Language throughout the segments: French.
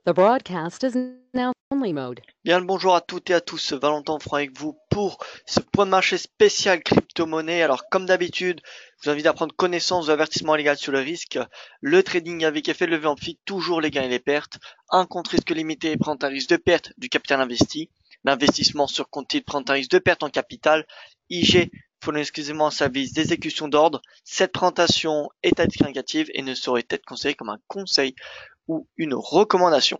The broadcast is now only mode. Bien le bonjour à toutes et à tous, Valentin Franc avec vous pour ce point de marché spécial crypto-monnaie. Alors comme d'habitude, je vous invite à prendre connaissance de l'avertissement légal sur le risque. Le trading avec effet de levier amplifique, toujours les gains et les pertes. Un compte risque limité prend un risque de perte du capital investi. L'investissement sur compte titre prend un risque de perte en capital. IG fournit exclusivement un service d'exécution d'ordre. Cette présentation est à titre indicatif et ne saurait être considérée comme un conseil ou une recommandation.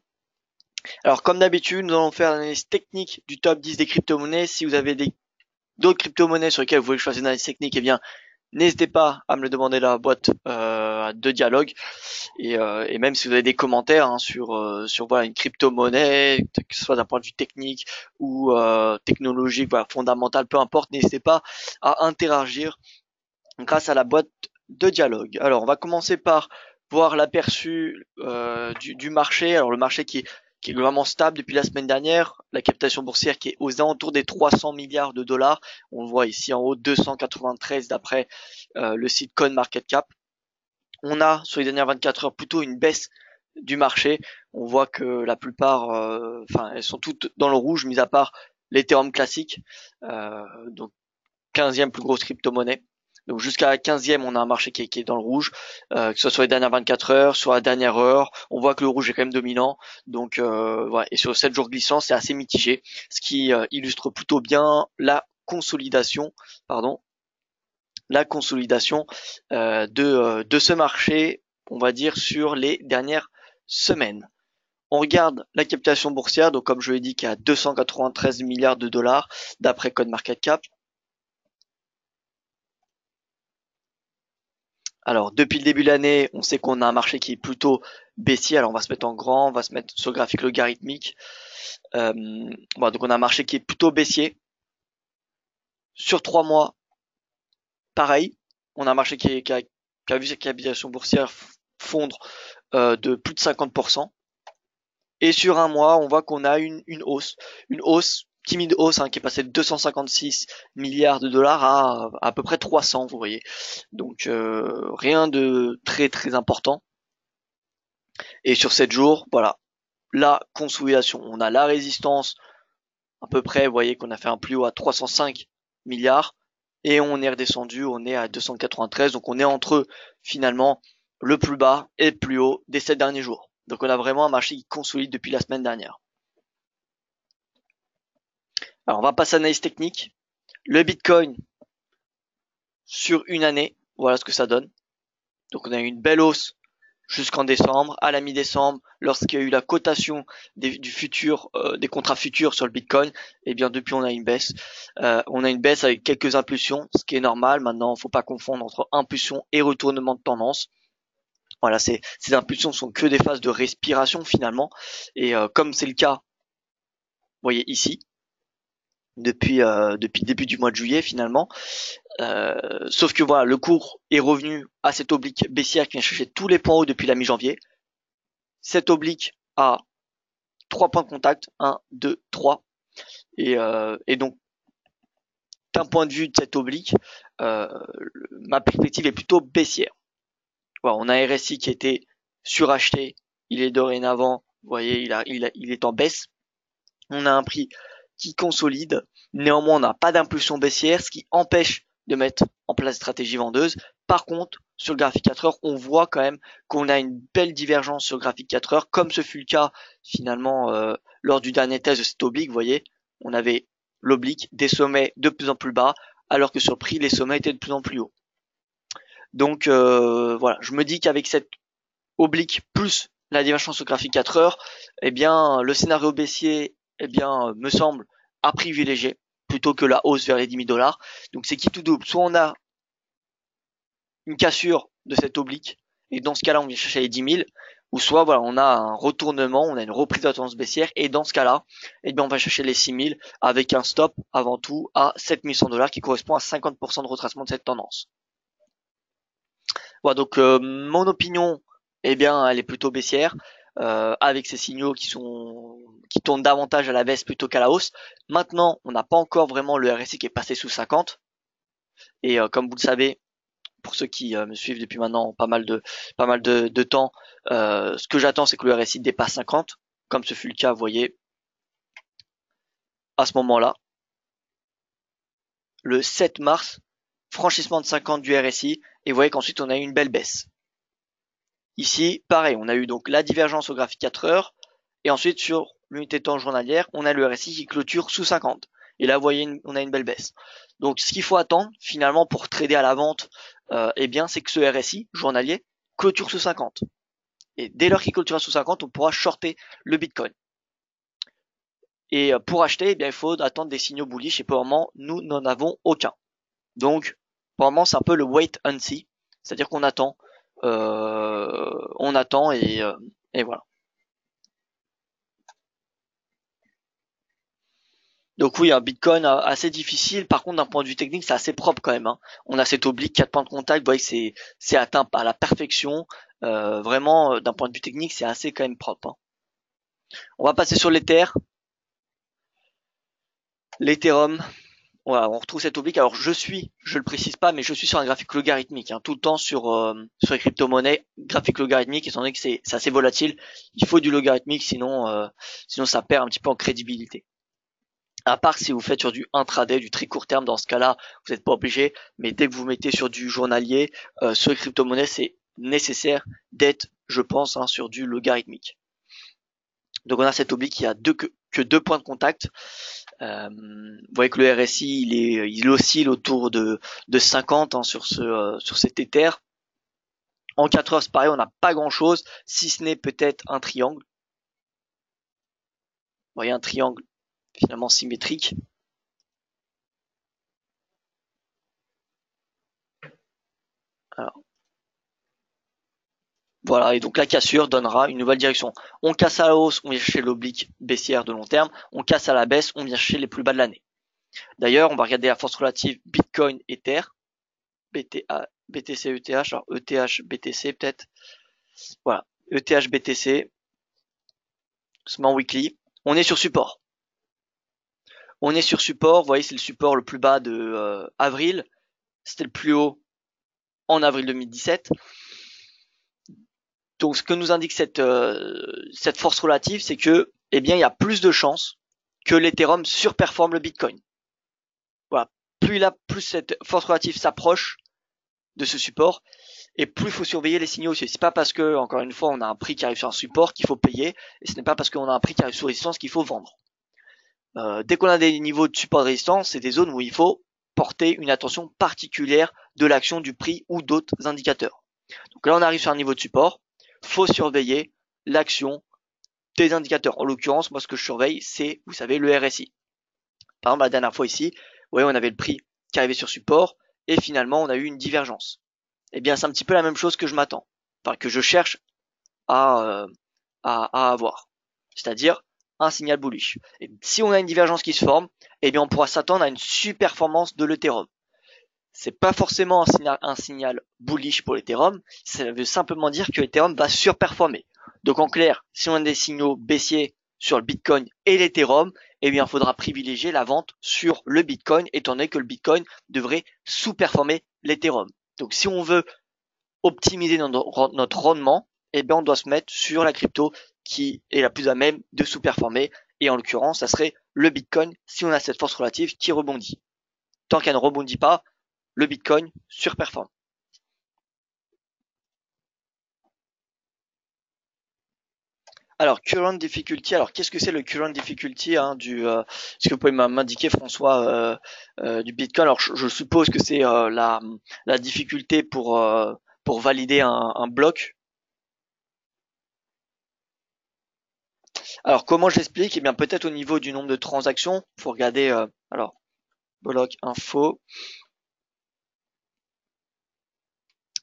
Alors, comme d'habitude, nous allons faire l'analyse technique du top 10 des crypto-monnaies. Si vous avez d'autres crypto-monnaies sur lesquelles vous voulez choisir une analyse technique, eh bien, n'hésitez pas à me le demander dans la boîte de dialogue. Et même si vous avez des commentaires sur voilà, une crypto-monnaie, que ce soit d'un point de vue technique ou technologique, voilà, fondamental, peu importe, n'hésitez pas à interagir grâce à la boîte de dialogue. Alors, on va commencer par voir l'aperçu du marché. Alors, le marché qui est vraiment stable depuis la semaine dernière. La captation boursière qui est aux alentours des 300 milliards de dollars. On le voit ici en haut, 293 d'après le site CoinMarketCap. On a sur les dernières 24 heures plutôt une baisse du marché. On voit que la plupart, elles sont toutes dans le rouge, mis à part l'Ethereum classique, donc 15e plus grosse crypto-monnaie. Donc jusqu'à la 15e, on a un marché qui est dans le rouge, que ce soit sur les dernières 24 heures, sur la dernière heure. On voit que le rouge est quand même dominant. Donc voilà. Et sur 7 jours glissants, c'est assez mitigé, ce qui illustre plutôt bien pardon, la consolidation de ce marché, on va dire sur les dernières semaines. On regarde la captation boursière, donc comme je l'ai dit, qui est à 293 milliards de dollars d'après CoinMarketCap. Alors, depuis le début de l'année, on sait qu'on a un marché qui est plutôt baissier. Alors, on va se mettre en grand, on va se mettre sur le graphique logarithmique. Bon, donc, on a un marché qui est plutôt baissier. Sur 3 mois, pareil. On a un marché qui a vu sa capitalisation boursière fondre de plus de 50%. Et sur un mois, on voit qu'on a une hausse, timide hausse, qui est passée de 256 milliards de dollars à peu près 300, vous voyez. Donc, rien de très très important. Et sur 7 jours, voilà, la consolidation. On a la résistance à peu près, vous voyez qu'on a fait un plus haut à 305 milliards et on est redescendu, on est à 293, donc on est entre finalement le plus bas et le plus haut des 7 derniers jours. Donc on a vraiment un marché qui consolide depuis la semaine dernière. Alors on va passer à l'analyse technique. Le Bitcoin sur une année, voilà ce que ça donne. Donc on a eu une belle hausse jusqu'en décembre, à la mi-décembre, lorsqu'il y a eu la cotation du futur, des contrats futurs sur le Bitcoin, et bien depuis on a une baisse. On a une baisse avec quelques impulsions, ce qui est normal. Maintenant, il faut pas confondre entre impulsion et retournement de tendance. Voilà, ces impulsions sont que des phases de respiration finalement, et comme c'est le cas, vous voyez ici, depuis le début du mois de juillet finalement. Sauf que voilà, le cours est revenu à cette oblique baissière qui vient chercher tous les points hauts depuis la mi-janvier. Cette oblique a 3 points de contact, un, 2, 3. Et donc, d'un point de vue de cette oblique, euh, ma perspective est plutôt baissière. Voilà, on a un RSI qui était suracheté, il est dorénavant, vous voyez, il est en baisse. On a un prix qui consolide. Néanmoins, on n'a pas d'impulsion baissière, ce qui empêche de mettre en place stratégie vendeuse. Par contre, sur le graphique 4 heures, on voit quand même qu'on a une belle divergence sur le graphique 4 heures, comme ce fut le cas finalement lors du dernier test de cette oblique. Vous voyez, on avait l'oblique des sommets de plus en plus bas, alors que sur le prix, les sommets étaient de plus en plus hauts. Donc voilà, je me dis qu'avec cette oblique plus la divergence sur le graphique 4 heures, eh bien le scénario baissier me semble à privilégier plutôt que la hausse vers les 10 000 dollars. Donc c'est qui tout double. Soit on a une cassure de cette oblique et dans ce cas-là on vient chercher les 10 000, ou soit voilà on a un retournement, on a une reprise de la tendance baissière et dans ce cas-là, eh bien on va chercher les 6 000 avec un stop avant tout à 7 100 dollars qui correspond à 50% de retracement de cette tendance. Voilà donc mon opinion, eh bien elle est plutôt baissière. Avec ces signaux qui tournent davantage à la baisse plutôt qu'à la hausse. Maintenant, on n'a pas encore vraiment le RSI qui est passé sous 50. Et comme vous le savez, pour ceux qui me suivent depuis maintenant pas mal de temps, ce que j'attends c'est que le RSI dépasse 50. comme ce fut le cas, vous voyez, à ce moment-là, le 7 mars, franchissement de 50 du RSI, et vous voyez qu'ensuite on a eu une belle baisse. Ici, pareil, on a eu donc la divergence au graphique 4 heures, et ensuite sur l'unité de temps journalière, on a le RSI qui clôture sous 50. Et là, vous voyez, on a une belle baisse. Donc, ce qu'il faut attendre, finalement, pour trader à la vente, eh bien, c'est que ce RSI journalier clôture sous 50. Et dès lors qu'il clôturera sous 50, on pourra shorter le Bitcoin. Et pour acheter, eh bien, il faut attendre des signaux bullish, et pour le moment, nous n'en avons aucun. Donc, pour le moment, c'est un peu le wait and see, c'est-à-dire qu'on attend, et voilà. Donc oui, un Bitcoin assez difficile. Par contre, d'un point de vue technique, c'est assez propre quand même, hein. On a cette oblique 4 points de contact. Vous voyez que c'est atteint à la perfection. Vraiment, d'un point de vue technique, c'est assez quand même propre, hein. On va passer sur l'Ether. L'Ethereum, voilà, on retrouve cette oblique. Alors je le précise pas, mais je suis sur un graphique logarithmique, hein, tout le temps sur les crypto-monnaies, graphique logarithmique, étant donné que c'est assez volatile. Il faut du logarithmique, sinon ça perd un petit peu en crédibilité. À part si vous faites sur du intraday, du très court terme, dans ce cas-là, vous n'êtes pas obligé. Mais dès que vous mettez sur du journalier, sur les crypto-monnaies, c'est nécessaire d'être, je pense, hein, sur du logarithmique. Donc on a cette oblique qui a que 2 points de contact. Vous voyez que le RSI, il oscille autour de 50, hein, sur cet Ether. En 4 heures, c'est pareil, on n'a pas grand-chose, si ce n'est peut-être un triangle. Vous voyez un triangle finalement symétrique. Alors, voilà, et donc la cassure donnera une nouvelle direction. On casse à la hausse, on vient chercher l'oblique baissière de long terme. On casse à la baisse, on vient chercher les plus bas de l'année. D'ailleurs, on va regarder la force relative Bitcoin Ether, BTC ETH, alors ETH BTC peut-être. Voilà, ETH BTC, semaine weekly. On est sur support. On est sur support, vous voyez, c'est le support le plus bas de avril. C'était le plus haut en avril 2017. Donc, ce que nous indique cette force relative, c'est que, eh bien, il y a plus de chances que l'Ethereum surperforme le Bitcoin. Voilà. Plus cette force relative s'approche de ce support, et plus il faut surveiller les signaux aussi. C'est pas parce que, encore une fois, on a un prix qui arrive sur un support qu'il faut payer, et ce n'est pas parce qu'on a un prix qui arrive sur résistance qu'il faut vendre. Dès qu'on a des niveaux de support de résistance, c'est des zones où il faut porter une attention particulière de l'action du prix ou d'autres indicateurs. Donc là, on arrive sur un niveau de support, faut surveiller l'action des indicateurs. En l'occurrence, moi, ce que je surveille, c'est, vous savez, le RSI. Par exemple, la dernière fois ici, vous voyez, on avait le prix qui arrivait sur support, et finalement, on a eu une divergence. Eh bien, c'est un petit peu la même chose que je m'attends, enfin, que je cherche à avoir. C'est-à-dire un signal bullish. Et si on a une divergence qui se forme, eh bien, on pourra s'attendre à une surperformance de l'Ethereum. C'est pas forcément un signal bullish pour l'Ethereum, ça veut simplement dire que l'Ethereum va surperformer. Donc en clair, si on a des signaux baissiers sur le Bitcoin et l'Ethereum, eh bien il faudra privilégier la vente sur le Bitcoin, étant donné que le Bitcoin devrait sous-performer l'Ethereum. Donc si on veut optimiser notre rendement, eh bien on doit se mettre sur la crypto qui est la plus à même de sous-performer, et en l'occurrence ça serait le Bitcoin si on a cette force relative qui rebondit. Tant qu'elle ne rebondit pas, le Bitcoin surperforme. Alors, current difficulty. Alors, qu'est-ce que c'est le current difficulty, hein, est-ce que vous pouvez m'indiquer, François, du Bitcoin? Alors, je suppose que c'est la difficulté pour valider un bloc. Alors, comment j'explique? Eh bien, peut-être au niveau du nombre de transactions. Faut regarder. Alors, bloc info.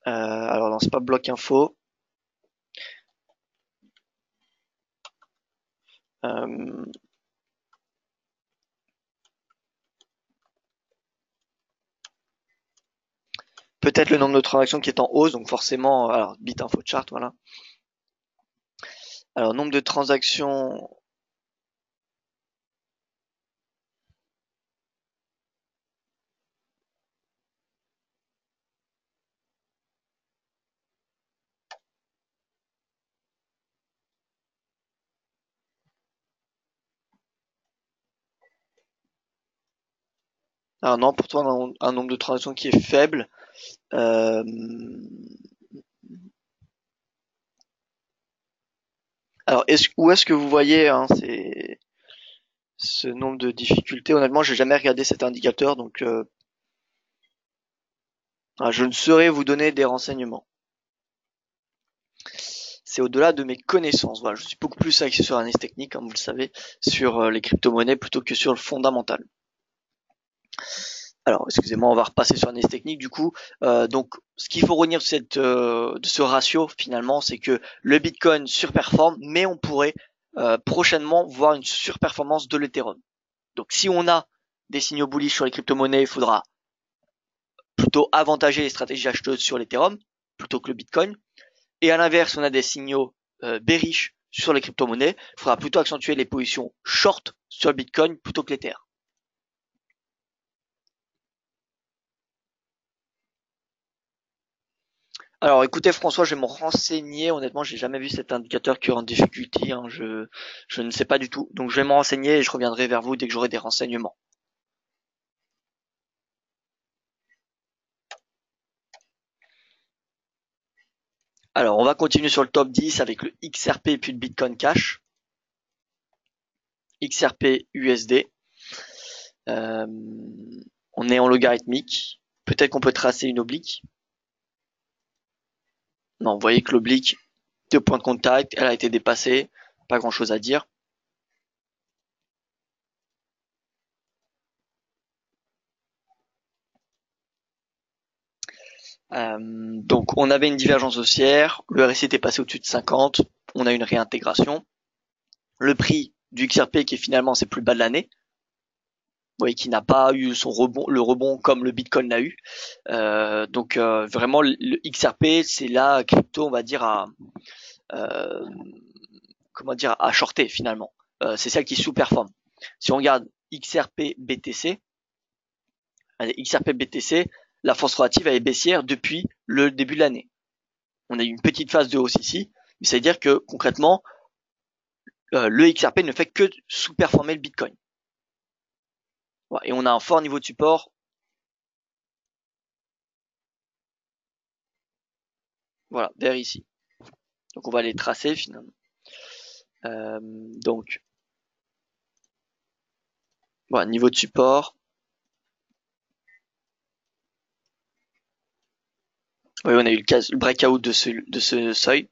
Alors, non, c'est pas bloc info. Peut-être le nombre de transactions qui est en hausse, donc forcément, alors bit info chart, voilà. Alors nombre de transactions. Alors non, pourtant on a un nombre de transactions qui est faible. Euh, alors où est-ce que vous voyez hein, ce nombre de difficultés? Honnêtement, j'ai jamais regardé cet indicateur, donc je ne saurais vous donner des renseignements. C'est au-delà de mes connaissances. Voilà, je suis beaucoup plus axé sur l'analyse technique, comme vous le savez, sur les crypto-monnaies plutôt que sur le fondamental. Alors, excusez-moi, on va repasser sur l'analyse technique. Du coup, donc, ce qu'il faut retenir de ce ratio, finalement, c'est que le Bitcoin surperforme, mais on pourrait prochainement voir une surperformance de l'Ethereum. Donc, si on a des signaux bullish sur les crypto-monnaies, il faudra plutôt avantager les stratégies acheteuses sur l'Ethereum plutôt que le Bitcoin. Et à l'inverse, on a des signaux bearish sur les crypto-monnaies, il faudra plutôt accentuer les positions short sur le Bitcoin plutôt que l'Ether. Alors écoutez François, je vais me renseigner. Honnêtement, j'ai jamais vu cet indicateur qui est en difficulté. Hein. Je ne sais pas du tout. Donc je vais me renseigner et je reviendrai vers vous dès que j'aurai des renseignements. Alors on va continuer sur le top 10 avec le XRP puis le Bitcoin Cash. XRP USD. Euh, on est en logarithmique. Peut-être qu'on peut tracer une oblique. Non, vous voyez que l'oblique, 2 points de contact, elle a été dépassée. Pas grand chose à dire. Donc on avait une divergence haussière, le RSI était passé au-dessus de 50, on a une réintégration. Le prix du XRP qui est finalement ses plus bas de l'année, vous voyez qui n'a pas eu son rebond, le rebond comme le Bitcoin l'a eu. Donc vraiment le XRP c'est la crypto on va dire euh, à shorter finalement. C'est celle qui sous-performe. Si on regarde XRP BTC, XRP BTC, la force relative elle est baissière depuis le début de l'année. On a eu une petite phase de hausse ici, mais ça veut dire que concrètement, le XRP ne fait que sous-performer le Bitcoin. Voilà, et on a un fort niveau de support. Voilà, vers ici. Donc on va les tracer finalement. Donc voilà, niveau de support. Oui, on a eu le breakout de ce seuil.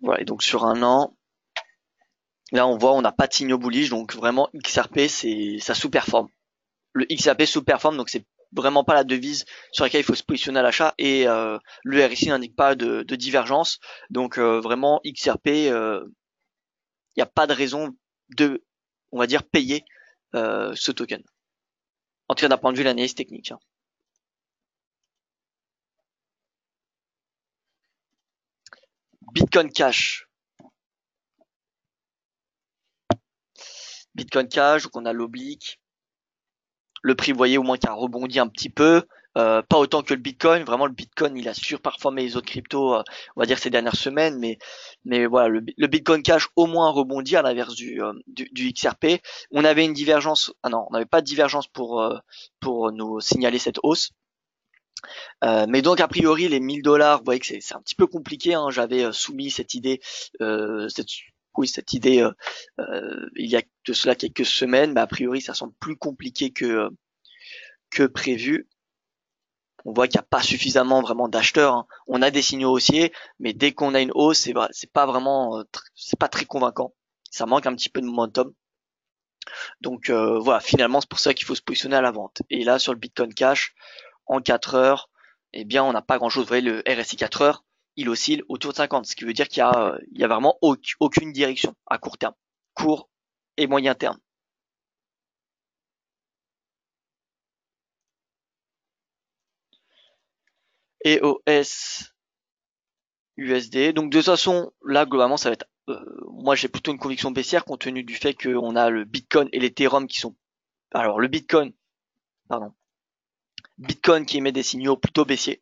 Voilà, et donc sur un an, là on voit on n'a pas de signaux bullish, donc vraiment XRP ça sous-performe. Le XRP sous-performe, donc c'est vraiment pas la devise sur laquelle il faut se positionner à l'achat et le RSI n'indique pas de divergence. Donc vraiment XRP, il n'y a pas de raison de, on va dire, payer ce token. En tout cas d'un point de vue de l'analyse technique. Hein. Bitcoin Cash. Bitcoin Cash, donc on a l'oblique. Le prix, vous voyez au moins qu'il a rebondi un petit peu. Pas autant que le Bitcoin. Vraiment, le Bitcoin, il a surperformé les autres cryptos, on va dire ces dernières semaines. Mais voilà, le Bitcoin Cash au moins rebondi à l'inverse du XRP. On avait une divergence. Ah non, on n'avait pas de divergence pour nous signaler cette hausse. Mais donc a priori les 1000 $, vous voyez que c'est un petit peu compliqué. Hein. J'avais soumis cette idée, cette idée il y a de cela quelques semaines, mais a priori ça semble plus compliqué que prévu. On voit qu'il n'y a pas suffisamment vraiment d'acheteurs. Hein. On a des signaux haussiers, mais dès qu'on a une hausse, c'est pas vraiment, c'est pas très convaincant. Ça manque un petit peu de momentum. Donc voilà, finalement c'est pour ça qu'il faut se positionner à la vente. Et là sur le Bitcoin Cash, en 4 heures, eh bien on n'a pas grand chose. Vous voyez le RSI 4 heures, il oscille autour de 50, ce qui veut dire qu'il y a vraiment aucune direction à court terme, court et moyen terme. EOS USD. Donc de toute façon, là globalement ça va être moi j'ai plutôt une conviction baissière compte tenu du fait qu'on a le Bitcoin et l'Ethereum qui sont alors le Bitcoin qui émet des signaux plutôt baissiers.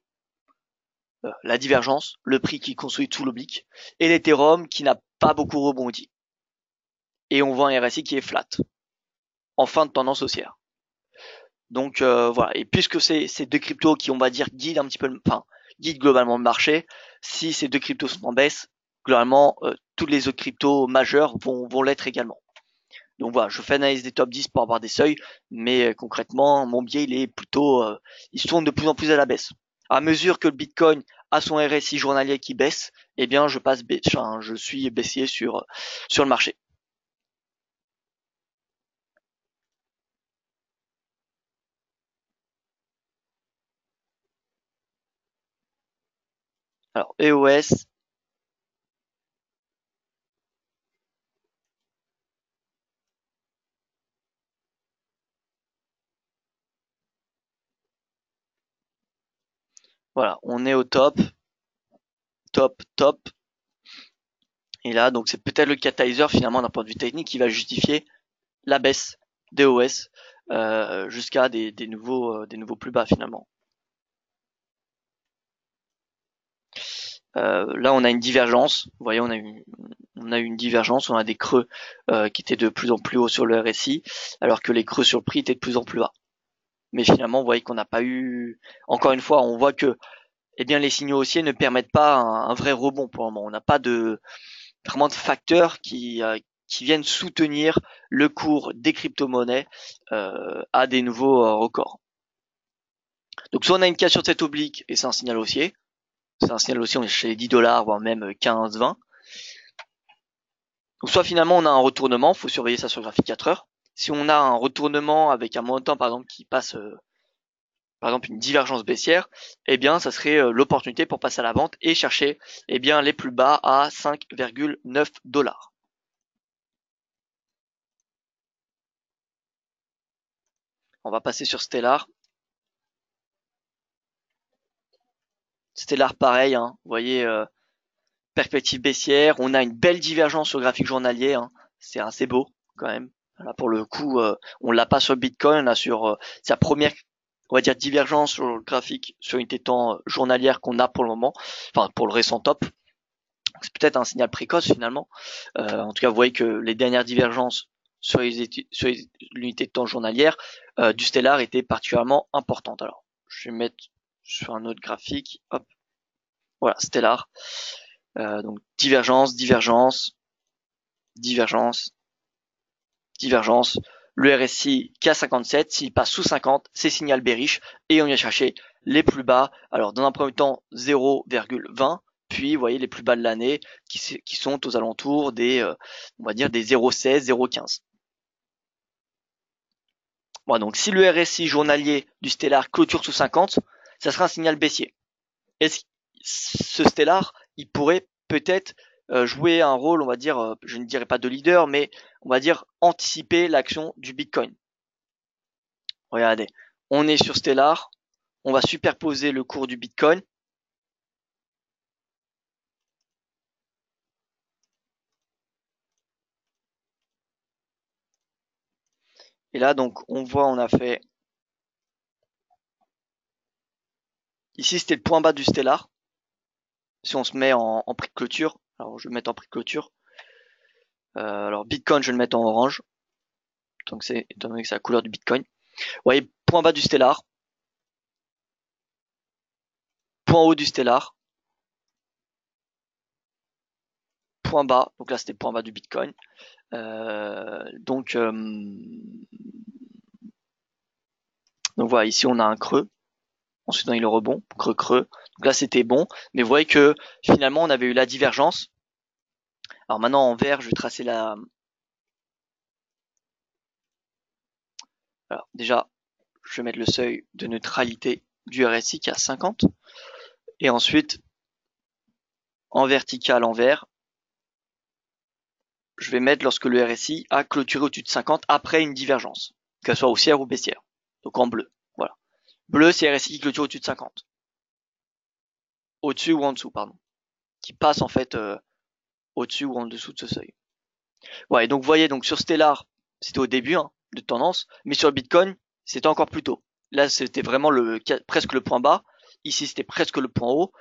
la divergence, le prix qui consolide sous l'oblique, et l'Ethereum qui n'a pas beaucoup rebondi. Et on voit un RSI qui est flat, en fin de tendance haussière. Donc voilà, et puisque c'est ces deux cryptos qui, on va dire, guident un petit peu, guident globalement le marché, si ces deux cryptos sont en baisse, globalement, tous les autres cryptos majeurs vont l'être également. Donc voilà, je fais l'analyse des top 10 pour avoir des seuils, mais concrètement, mon biais, il se tourne de plus en plus à la baisse. À mesure que le Bitcoin a son RSI journalier qui baisse, eh bien, je suis baissier sur le marché. Alors, EOS, voilà, on est au top, top. Et là, donc c'est peut-être le catalyseur finalement d'un point de vue technique qui va justifier la baisse d'EOS jusqu'à des nouveaux plus bas finalement. Là, on a une divergence. Vous voyez, on a eu une divergence. On a des creux qui étaient de plus en plus hauts sur le RSI, alors que les creux sur le prix étaient de plus en plus bas. Mais finalement, vous voyez qu'on n'a pas eu. Encore une fois, on voit que, eh bien, les signaux haussiers ne permettent pas un vrai rebond pour le moment. On n'a pas vraiment de facteurs qui viennent soutenir le cours des crypto-monnaies à des nouveaux records. Donc, soit on a une cassure de cette oblique et c'est un signal haussier. C'est un signal haussier, on est chez les 10 $, voire même 15, 20. Donc soit finalement on a un retournement, faut surveiller ça sur le graphique 4 heures. Si on a un retournement avec un montant par exemple qui passe par exemple une divergence baissière, eh bien ça serait l'opportunité pour passer à la vente et chercher eh bien les plus bas à 5,9 $. On va passer sur Stellar. Stellar pareil, hein, vous voyez perspective baissière, on a une belle divergence sur le graphique journalier, hein. C'est assez beau quand même. Là pour le coup, on l'a pas sur Bitcoin, là sur sa première, on va dire, divergence sur le graphique sur une temps journalière qu'on a pour le moment, enfin pour le récent top. C'est peut-être un signal précoce finalement. En tout cas, vous voyez que les dernières divergences sur l'unité de temps journalière du Stellar étaient particulièrement importantes. Alors, je vais mettre sur un autre graphique, hop, voilà, Stellar. Donc divergence, le RSI qui a 57, s'il passe sous 50, c'est signal bearish et on vient chercher les plus bas. Alors dans un premier temps 0,20, puis vous voyez les plus bas de l'année qui sont aux alentours des on va dire des 0,16, 0,15. Bon, donc si le RSI journalier du Stellar clôture sous 50, ça sera un signal baissier. Est-ce ce Stellar, il pourrait peut-être jouer un rôle, on va dire, je ne dirais pas de leader, mais on va dire anticiper l'action du Bitcoin. Regardez, on est sur Stellar, on va superposer le cours du Bitcoin. Et là, donc, on voit, on a fait... Ici, c'était le point bas du Stellar. Si on se met en prix de clôture, alors je vais mettre en prix de clôture. Alors Bitcoin, je vais le mettre en orange. Donc c'est étant donné que c'est la couleur du Bitcoin. Vous voyez, point bas du Stellar. Point haut du Stellar. Point bas. Donc là, c'était le point bas du Bitcoin. Donc voilà, ici on a un creux. Ensuite on a eu le rebond, creux. Donc là c'était bon, mais vous voyez que finalement on avait eu la divergence. Alors maintenant en vert, je vais tracer la. Alors déjà, je vais mettre le seuil de neutralité du RSI qui est à 50. Et ensuite, en vertical en vert, je vais mettre lorsque le RSI a clôturé au-dessus de 50 après une divergence, qu'elle soit haussière ou baissière. Donc en bleu, voilà. Bleu, c'est RSI qui clôture au-dessus de 50. Au-dessus ou en dessous, pardon. Qui passe en fait au-dessus ou en dessous de ce seuil. Ouais, donc vous voyez, donc sur Stellar, c'était au début hein, de tendance, mais sur le Bitcoin, c'était encore plus tôt. Là, c'était vraiment presque le point bas, Ici, c'était presque le point haut.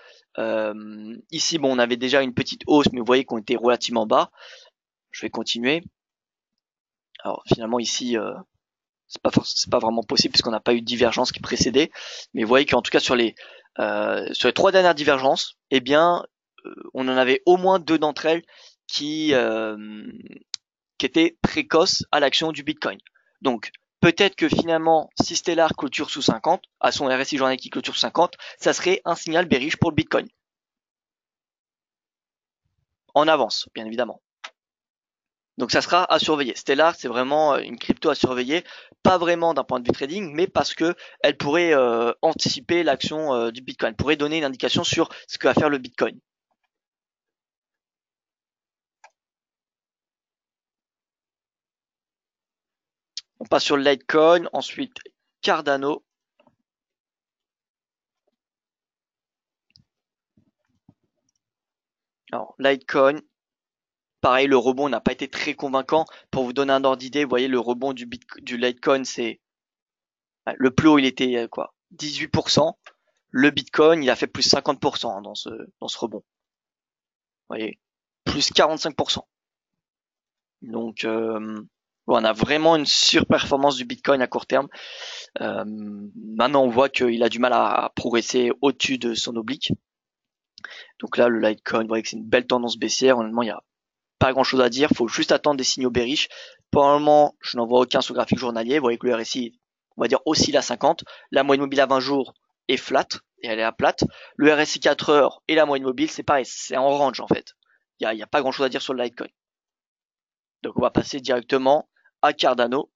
Ici, bon, on avait déjà une petite hausse, mais vous voyez qu'on était relativement bas. Je vais continuer. Alors finalement ici, c'est pas vraiment possible puisqu'on n'a pas eu de divergence qui précédait. Mais vous voyez qu'en tout cas sur les 3 dernières divergences, eh bien, on en avait au moins 2 d'entre elles qui étaient précoces à l'action du Bitcoin. Donc peut-être que finalement, si Stellar clôture sous 50, à son RSI journalier qui clôture sous 50, ça serait un signal bearish pour le Bitcoin. En avance, bien évidemment. Donc ça sera à surveiller. Stellar, c'est vraiment une crypto à surveiller, pas vraiment d'un point de vue trading, mais parce que elle pourrait anticiper l'action du Bitcoin, elle pourrait donner une indication sur ce que va faire le Bitcoin. On passe sur le Litecoin, ensuite Cardano. Alors Litecoin, pareil, le rebond n'a pas été très convaincant. Pour vous donner un ordre d'idée, vous voyez le rebond du Litecoin, c'est le plus haut, il était quoi, 18%. Le Bitcoin, il a fait plus 50% dans ce rebond. Vous voyez, plus 45%. Donc on a vraiment une surperformance du Bitcoin à court terme. Maintenant on voit qu'il a du mal à progresser au-dessus de son oblique. Donc là le Litecoin, vous voyez que c'est une belle tendance baissière. Honnêtement il n'y a pas grand chose à dire, il faut juste attendre des signaux bearish. Pour le moment je n'en vois aucun sur le graphique journalier. Vous voyez que le RSI, on va dire, oscille à 50. La moyenne mobile à 20 jours est flat, et elle est à plate. Le RSI 4 heures et la moyenne mobile c'est pareil, c'est en range en fait. Il n'y a pas grand chose à dire sur le Litecoin. Donc on va passer directement à Cardano,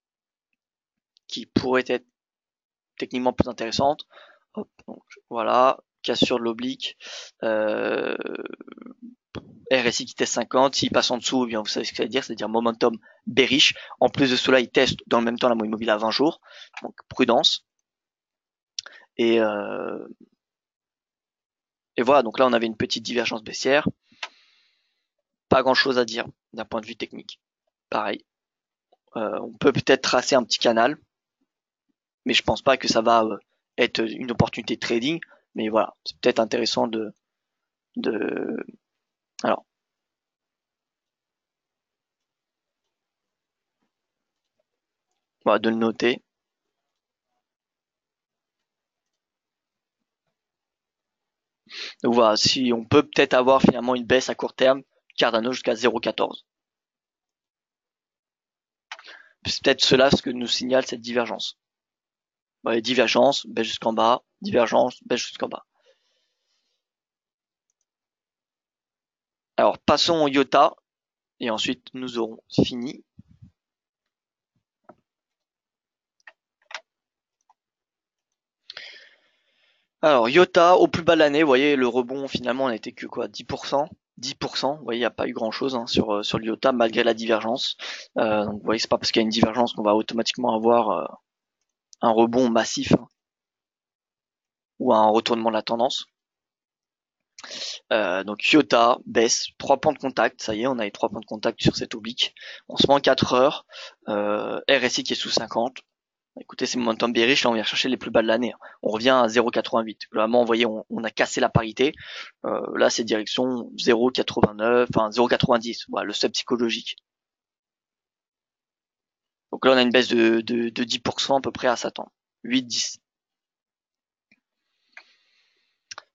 qui pourrait être techniquement plus intéressante. Hop, donc voilà, cassure de l'oblique. RSI qui teste 50, s'il passe en dessous, eh bien vous savez ce que ça veut dire, c'est-à-dire momentum bearish. En plus de cela, il teste dans le même temps la moyenne mobile à 20 jours, donc prudence. Et voilà, donc là on avait une petite divergence baissière. Pas grand-chose à dire d'un point de vue technique. Pareil, on peut peut-être tracer un petit canal, mais je pense pas que ça va être une opportunité de trading. Mais voilà, c'est peut-être intéressant alors, voilà, de le noter. Donc voilà, si on peut peut-être avoir finalement une baisse à court terme, Cardano jusqu'à 0,14. C'est peut-être cela ce que nous signale cette divergence. Ouais, divergence, baisse jusqu'en bas, divergence, baisse jusqu'en bas. Alors passons au IOTA et ensuite nous aurons fini. Alors IOTA au plus bas de l'année, vous voyez le rebond finalement n'a été que quoi, 10%. 10%, vous voyez, il n'y a pas eu grand chose sur l'IOTA malgré la divergence. Donc vous voyez, c'est pas parce qu'il y a une divergence qu'on va automatiquement avoir un rebond massif, hein, ou un retournement de la tendance. Donc IOTA baisse, 3 points de contact, ça y est, on a les 3 points de contact sur cette oblique. On se met en 4 heures, RSI qui est sous 50. Écoutez, c'est momentum bearish, là on vient chercher les plus bas de l'année. On revient à 0,88. Globalement, vous voyez, on a cassé la parité. Là, c'est direction 0,89, enfin 0,90. Voilà, le seuil psychologique. Donc là, on a une baisse de 10% à peu près à s'attendre. 8-10.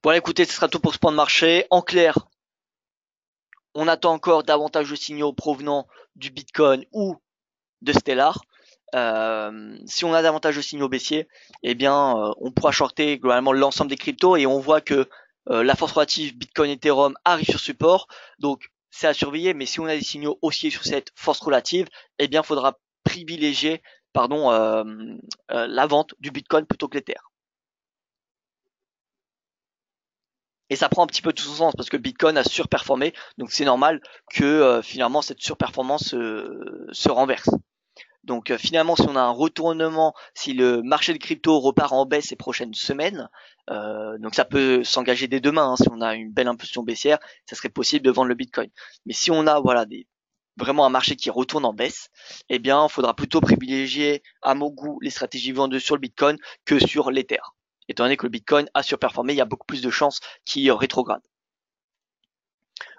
Voilà, écoutez, ce sera tout pour ce point de marché. En clair, on attend encore davantage de signaux provenant du Bitcoin ou de Stellar. Si on a davantage de signaux baissiers, eh bien, on pourra shorter globalement l'ensemble des cryptos et on voit que la force relative Bitcoin Ethereum arrive sur support. Donc, c'est à surveiller. Mais si on a des signaux haussiers sur cette force relative, eh bien, il faudra privilégier, la vente du Bitcoin plutôt que l'Ether. Et ça prend un petit peu tout son sens parce que Bitcoin a surperformé, donc c'est normal que finalement cette surperformance se renverse. Donc finalement, si on a un retournement, si le marché de crypto repart en baisse ces prochaines semaines, donc ça peut s'engager dès demain, hein, si on a une belle impulsion baissière, ça serait possible de vendre le Bitcoin. Mais si on a vraiment un marché qui retourne en baisse, eh bien, il faudra plutôt privilégier à mon goût les stratégies vendues sur le Bitcoin que sur l'Ether. étant donné que le Bitcoin a surperformé, il y a beaucoup plus de chances qu'il rétrograde.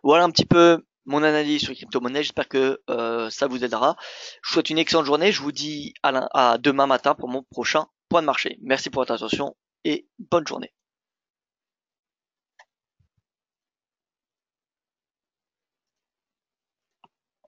Voilà un petit peu mon analyse sur les crypto-monnaies. J'espère que ça vous aidera. Je vous souhaite une excellente journée. Je vous dis à demain matin pour mon prochain point de marché. Merci pour votre attention et bonne journée.